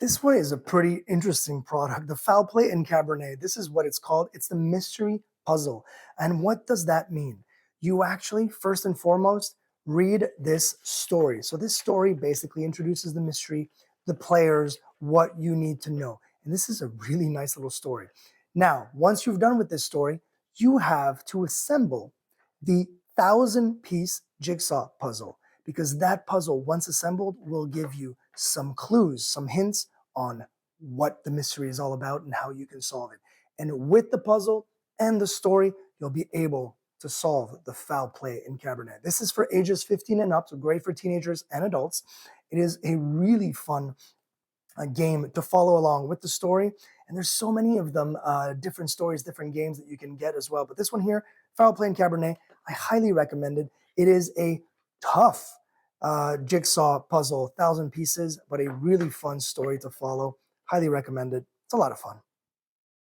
This one is a pretty interesting product. The foul play in Cabernet. This is what it's called. It's the mystery puzzle. And what does that mean? You actually, first and foremost, read this story. So this story basically introduces the mystery, the players, what you need to know. And this is a really nice little story. Now, once you've done with this story, you have to assemble the 1,000-piece jigsaw puzzle, because that puzzle, once assembled, will give you some clues, some hints on what the mystery is all about and how you can solve it. And with the puzzle and the story, you'll be able to solve the foul play in Cabernet. This is for ages 15 and up, so great for teenagers and adults. It is a really fun game to follow along with the story. And there's so many of them, different stories, different games that you can get as well. But this one here, Foul Play and Cabernet, I highly recommend it. It is a tough jigsaw puzzle, 1,000 pieces, but a really fun story to follow. Highly recommend it. It's a lot of fun.